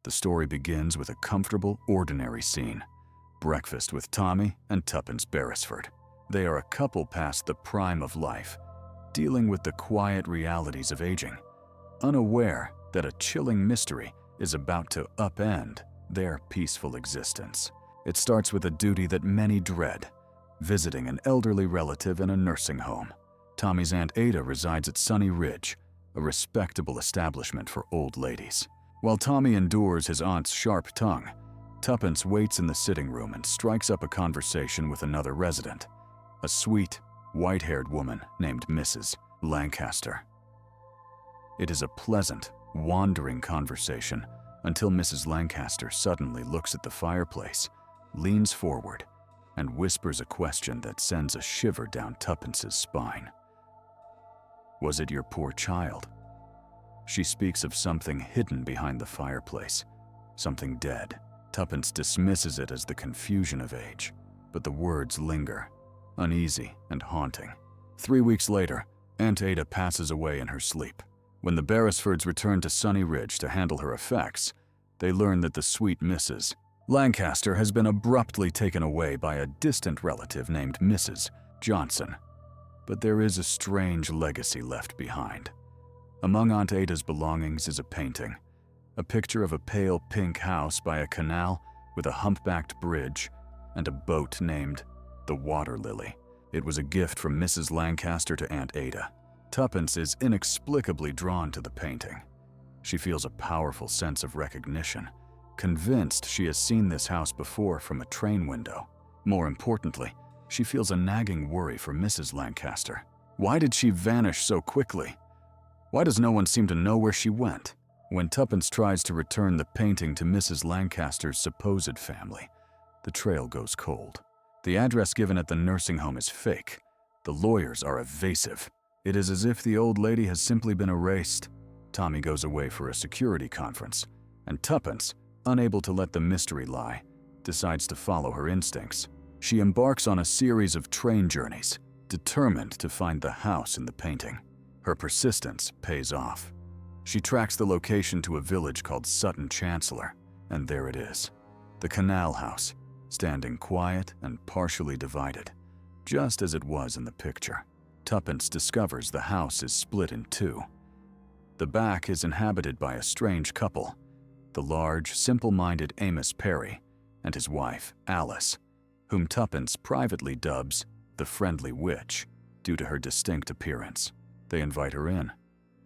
The story begins with a comfortable, ordinary scene. Breakfast with Tommy and Tuppence Beresford. They are a couple past the prime of life, dealing with the quiet realities of aging, unaware that a chilling mystery is about to upend their peaceful existence. It starts with a duty that many dread, visiting an elderly relative in a nursing home. Tommy's Aunt Ada resides at Sunny Ridge, a respectable establishment for old ladies. While Tommy endures his aunt's sharp tongue, Tuppence waits in the sitting room and strikes up a conversation with another resident, a sweet, white-haired woman named Mrs. Lancaster. It is a pleasant, wandering conversation until Mrs. Lancaster suddenly looks at the fireplace, leans forward, and whispers a question that sends a shiver down Tuppence's spine. "Was it your poor child?" She speaks of something hidden behind the fireplace, something dead. Tuppence dismisses it as the confusion of age, but the words linger, uneasy and haunting. 3 weeks later, Aunt Ada passes away in her sleep. When the Beresfords return to Sunny Ridge to handle her effects, they learn that the sweet Mrs. Lancaster has been abruptly taken away by a distant relative named Mrs. Johnson. But there is a strange legacy left behind. Among Aunt Ada's belongings is a painting, a picture of a pale pink house by a canal with a humpbacked bridge and a boat named the Water Lily. It was a gift from Mrs. Lancaster to Aunt Ada. Tuppence is inexplicably drawn to the painting. She feels a powerful sense of recognition, convinced she has seen this house before from a train window. More importantly, she feels a nagging worry for Mrs. Lancaster. Why did she vanish so quickly? Why does no one seem to know where she went? When Tuppence tries to return the painting to Mrs. Lancaster's supposed family, the trail goes cold. The address given at the nursing home is fake. The lawyers are evasive. It is as if the old lady has simply been erased. Tommy goes away for a security conference, and Tuppence, unable to let the mystery lie, decides to follow her instincts. She embarks on a series of train journeys, determined to find the house in the painting. Her persistence pays off. She tracks the location to a village called Sutton Chancellor, and there it is, the canal house, standing quiet and partially divided, just as it was in the picture. Tuppence discovers the house is split in two. The back is inhabited by a strange couple, the large, simple-minded Amos Perry and his wife, Alice, whom Tuppence privately dubs the Friendly Witch due to her distinct appearance. They invite her in,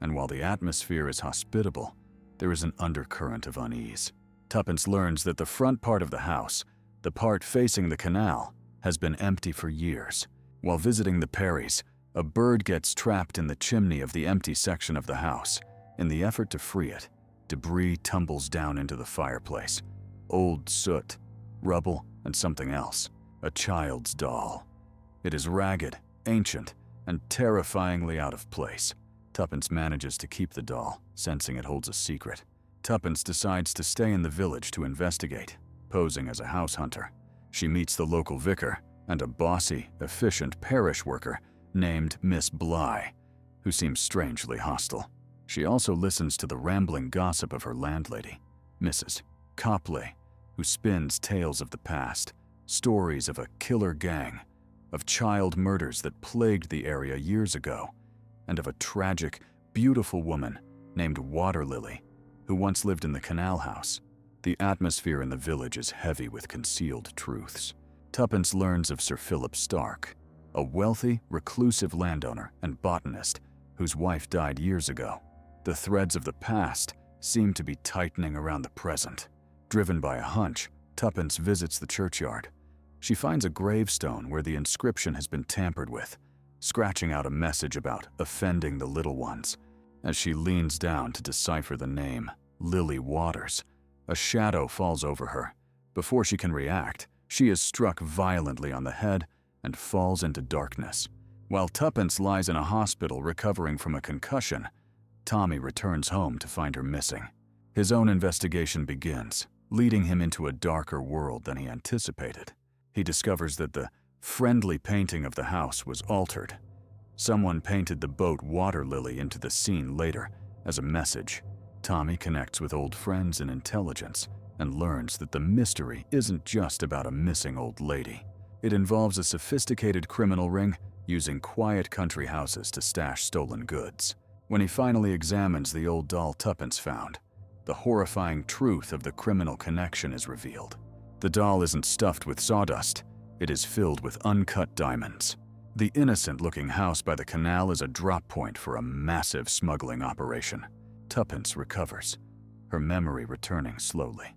and while the atmosphere is hospitable, there is an undercurrent of unease. Tuppence learns that the front part of the house, the part facing the canal, has been empty for years. While visiting the Perrys, a bird gets trapped in the chimney of the empty section of the house. In the effort to free it, debris tumbles down into the fireplace. Old soot, rubble, and something else. A child's doll. It is ragged, ancient, and terrifyingly out of place. Tuppence manages to keep the doll, sensing it holds a secret. Tuppence decides to stay in the village to investigate, posing as a house hunter. She meets the local vicar and a bossy, efficient parish worker named Miss Bly, who seems strangely hostile. She also listens to the rambling gossip of her landlady, Mrs. Copley, who spins tales of the past, stories of a killer gang, of child murders that plagued the area years ago, and of a tragic, beautiful woman named Water Lily, who once lived in the canal house. The atmosphere in the village is heavy with concealed truths. Tuppence learns of Sir Philip Stark, a wealthy, reclusive landowner and botanist whose wife died years ago. The threads of the past seem to be tightening around the present. Driven by a hunch, Tuppence visits the churchyard. She finds a gravestone where the inscription has been tampered with, scratching out a message about offending the little ones. As she leans down to decipher the name, Lily Waters, a shadow falls over her. Before she can react, she is struck violently on the head and falls into darkness. While Tuppence lies in a hospital recovering from a concussion, Tommy returns home to find her missing. His own investigation begins, leading him into a darker world than he anticipated. He discovers that the friendly painting of the house was altered. Someone painted the boat Water Lily into the scene later as a message. Tommy connects with old friends in intelligence and learns that the mystery isn't just about a missing old lady. It involves a sophisticated criminal ring using quiet country houses to stash stolen goods. When he finally examines the old doll Tuppence found, the horrifying truth of the criminal connection is revealed. The doll isn't stuffed with sawdust, it is filled with uncut diamonds. The innocent-looking house by the canal is a drop point for a massive smuggling operation. Tuppence recovers, her memory returning slowly.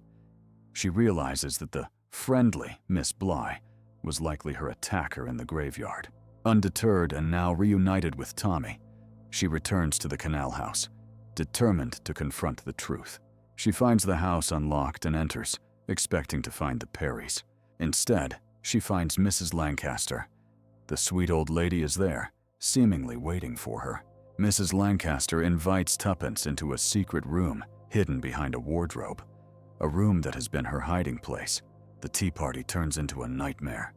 She realizes that the friendly Miss Bly was likely her attacker in the graveyard. Undeterred and now reunited with Tommy, she returns to the canal house, determined to confront the truth. She finds the house unlocked and enters, expecting to find the Perrys. Instead, she finds Mrs. Lancaster. The sweet old lady is there, seemingly waiting for her. Mrs. Lancaster invites Tuppence into a secret room hidden behind a wardrobe, a room that has been her hiding place. The tea party turns into a nightmare.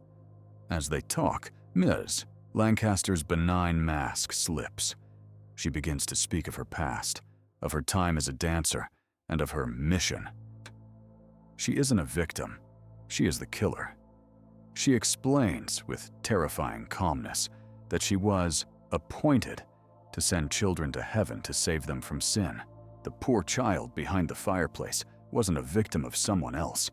As they talk, Ms. Lancaster's benign mask slips. She begins to speak of her past, of her time as a dancer, and of her mission. She isn't a victim, she is the killer. She explains with terrifying calmness that she was appointed to send children to heaven to save them from sin. The poor child behind the fireplace wasn't a victim of someone else.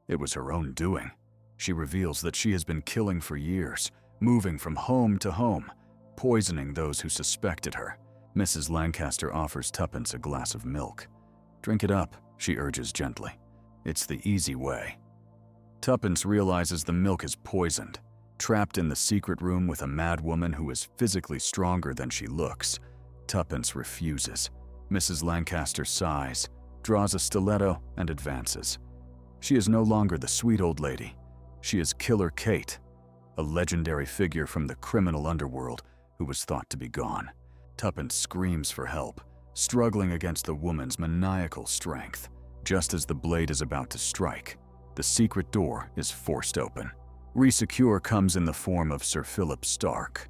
It was her own doing. She reveals that she has been killing for years, moving from home to home, poisoning those who suspected her. Mrs. Lancaster offers Tuppence a glass of milk. "Drink it up," she urges gently. "It's the easy way." Tuppence realizes the milk is poisoned. Trapped in the secret room with a mad woman who is physically stronger than she looks, Tuppence refuses. Mrs. Lancaster sighs, draws a stiletto, and advances. She is no longer the sweet old lady. She is Killer Kate, a legendary figure from the criminal underworld who was thought to be gone. Tuppence screams for help, struggling against the woman's maniacal strength. Just as the blade is about to strike, the secret door is forced open. Resecure comes in the form of Sir Philip Stark.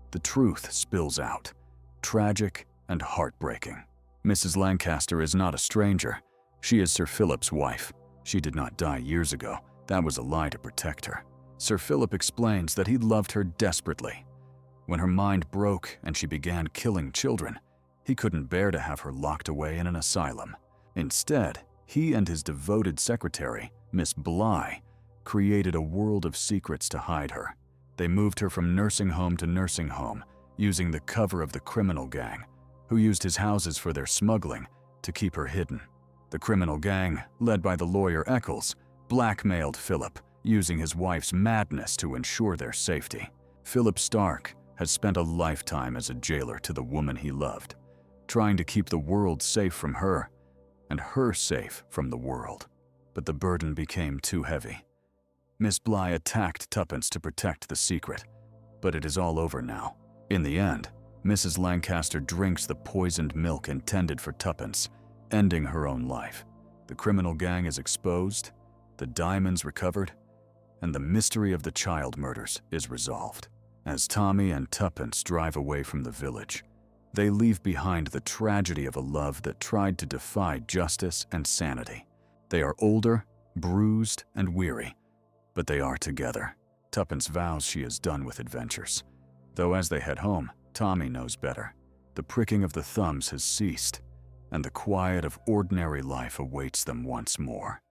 The truth spills out, tragic and heartbreaking. Mrs. Lancaster is not a stranger. She is Sir Philip's wife. She did not die years ago. That was a lie to protect her. Sir Philip explains that he loved her desperately. When her mind broke and she began killing children, he couldn't bear to have her locked away in an asylum. Instead, he and his devoted secretary, Miss Bly, created a world of secrets to hide her. They moved her from nursing home to nursing home, using the cover of the criminal gang, who used his houses for their smuggling to keep her hidden. The criminal gang, led by the lawyer Eccles, blackmailed Philip, using his wife's madness to ensure their safety. Philip Stark has spent a lifetime as a jailer to the woman he loved, trying to keep the world safe from her and her safe from the world. But the burden became too heavy. Miss Bly attacked Tuppence to protect the secret, but it is all over now. In the end, Mrs. Lancaster drinks the poisoned milk intended for Tuppence, ending her own life. The criminal gang is exposed, the diamonds recovered, and the mystery of the child murders is resolved. As Tommy and Tuppence drive away from the village, they leave behind the tragedy of a love that tried to defy justice and sanity. They are older, bruised, and weary, but they are together. Tuppence vows she is done with adventures. Though as they head home, Tommy knows better. The pricking of the thumbs has ceased, and the quiet of ordinary life awaits them once more.